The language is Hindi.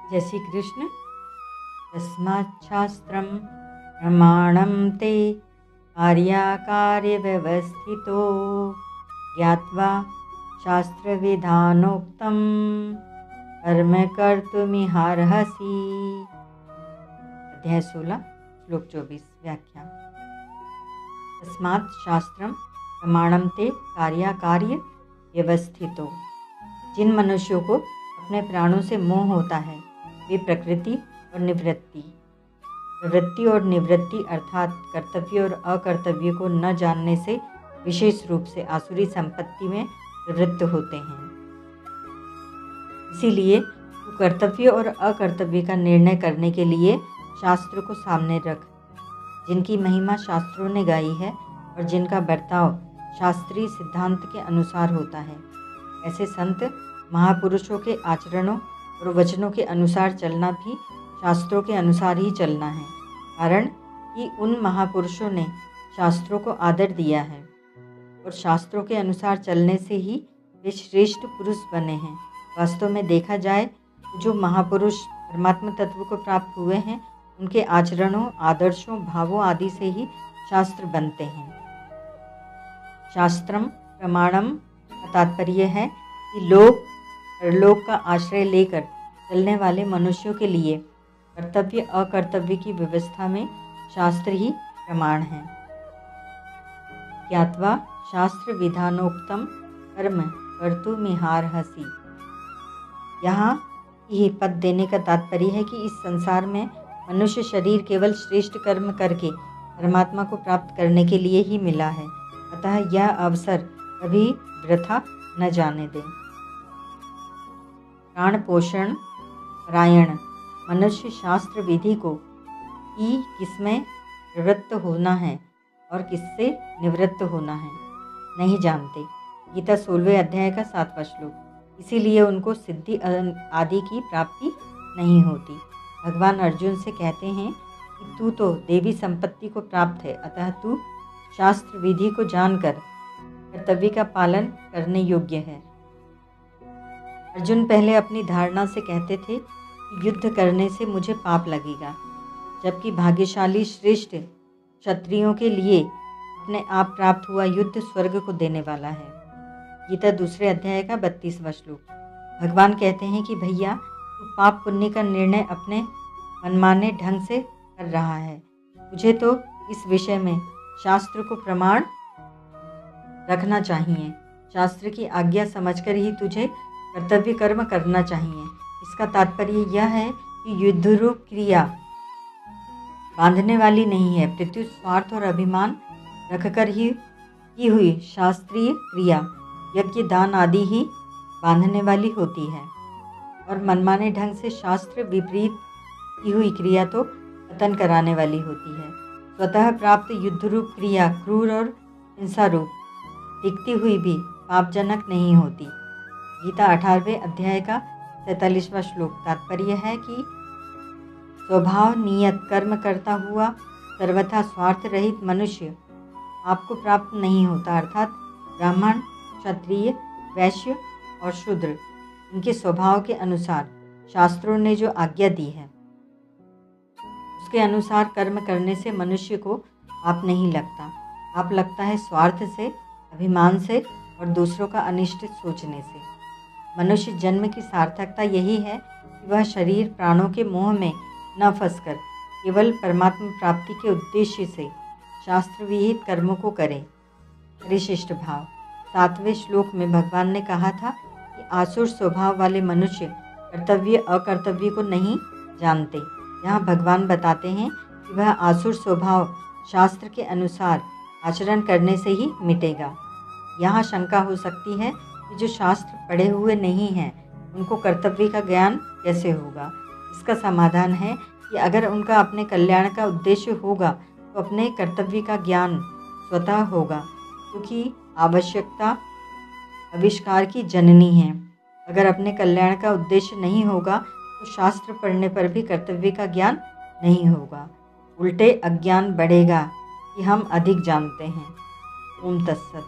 जय श्री कृष्ण। तस्माच्छास्त्रं प्रमाणं ते कार्याकार्यव्यवस्थितो ज्ञात्वा शास्त्रविधानोक्तं कर्म कर्तुमिहार्हसि। अध्याय 16 श्लोक 24 व्याख्या। तस्मात् शास्त्रं प्रमाणं ते कार्याकार्य व्यवस्थितो। जिन मनुष्यों को अपने प्राणों से मोह होता है वे प्रवृत्ति और निवृत्ति अर्थात कर्तव्य और अकर्तव्य को न जानने से विशेष रूप से आसुरी संपत्ति में प्रवृत्त होते हैं। इसीलिए तू कर्तव्य और अकर्तव्य का निर्णय करने के लिए शास्त्र को सामने रख। जिनकी महिमा शास्त्रों ने गाई है और जिनका बर्ताव शास्त्रीय सिद्धांत के अनुसार होता है, ऐसे संत महापुरुषों के आचरणों और वचनों के अनुसार चलना भी शास्त्रों के अनुसार ही चलना है, कारण कि उन महापुरुषों ने शास्त्रों को आदर दिया है और शास्त्रों के अनुसार चलने से ही वे श्रेष्ठ पुरुष बने हैं। वास्तव में देखा जाए तो जो महापुरुष परमात्मा तत्व को प्राप्त हुए हैं उनके आचरणों, आदर्शों, भावों आदि से ही शास्त्र बनते हैं। शास्त्रम प्रमाणम का तात्पर्य है कि लोक परलोक का आश्रय लेकर चलने वाले मनुष्यों के लिए कर्तव्य अकर्तव्य की व्यवस्था में शास्त्र ही प्रमाण है। ज्ञात्वा शास्त्र विधानोक्तम कर्म कर्तुमिहार्हसि। यहाँ ये पद देने का तात्पर्य है कि इस संसार में मनुष्य शरीर केवल श्रेष्ठ कर्म करके परमात्मा को प्राप्त करने के लिए ही मिला है, अतः यह अवसर कभी वृथा न जाने दें। प्राण पोषण परायण मनुष्य शास्त्र विधि को कि किसमें प्रवृत्त होना है और किससे निवृत्त होना है नहीं जानते। गीता 16वें अध्याय का 7वां श्लोक। इसीलिए उनको सिद्धि आदि की प्राप्ति नहीं होती। भगवान अर्जुन से कहते हैं कि तू तो देवी संपत्ति को प्राप्त है, अतः तू शास्त्र विधि को जानकर कर्तव्य का पालन करने योग्य है। अर्जुन पहले अपनी धारणा से कहते थे कि युद्ध करने से मुझे पाप लगेगा, जबकि भाग्यशाली श्रेष्ठ क्षत्रियों के लिए अपने आप प्राप्त हुआ युद्ध स्वर्ग को देने वाला है। गीता 2 अध्याय का 32वां श्लोक। भगवान कहते हैं कि भैया तू पाप पुण्य का निर्णय अपने मनमाने ढंग से कर रहा है। तुझे तो इस विषय में शास्त्र को प्रमाण रखना चाहिए। शास्त्र की आज्ञा समझकर ही तुझे कर्तव्य कर्म करना चाहिए। इसका तात्पर्य यह है कि युद्ध रूप क्रिया बांधने वाली नहीं है, प्रत्युत स्वार्थ और अभिमान रखकर ही की हुई शास्त्रीय क्रिया यज्ञ दान आदि ही बांधने वाली होती है, और मनमाने ढंग से शास्त्र विपरीत की हुई क्रिया तो पतन कराने वाली होती है। स्वतः प्राप्त युद्ध रूप क्रिया क्रूर और हिंसा रूप दिखती हुई भी पापजनक नहीं होती। गीता 18वें अध्याय का 43वां श्लोक। तात्पर्य है कि स्वभाव नियत कर्म करता हुआ सर्वथा स्वार्थ रहित मनुष्य आपको प्राप्त नहीं होता, अर्थात ब्राह्मण, क्षत्रिय, वैश्य और शूद्र इनके स्वभाव के अनुसार शास्त्रों ने जो आज्ञा दी है उसके अनुसार कर्म करने से मनुष्य को पाप नहीं लगता। पाप लगता है स्वार्थ से, अभिमान से और दूसरों का अनिष्ट सोचने से। मनुष्य जन्म की सार्थकता यही है कि वह शरीर प्राणों के मोह में न फंसकर केवल परमात्मा प्राप्ति के उद्देश्य से शास्त्र विहित कर्मों को करे। परिशिष्ट भाव। 7वें श्लोक में भगवान ने कहा था कि आसुर स्वभाव वाले मनुष्य कर्तव्य अकर्तव्य को नहीं जानते। यहाँ भगवान बताते हैं कि वह आसुर स्वभाव शास्त्र के अनुसार आचरण करने से ही मिटेगा। यहाँ शंका हो सकती है कि जो शास्त्र पढ़े हुए नहीं हैं उनको कर्तव्य का ज्ञान कैसे होगा। इसका समाधान है कि अगर उनका अपने कल्याण का उद्देश्य होगा तो अपने कर्तव्य का ज्ञान स्वतः होगा, क्योंकि आवश्यकता आविष्कार की जननी है। अगर अपने कल्याण का उद्देश्य नहीं होगा तो शास्त्र पढ़ने पर भी कर्तव्य का ज्ञान नहीं होगा, उल्टे अज्ञान बढ़ेगा कि हम अधिक जानते हैं। ओम तत्सत।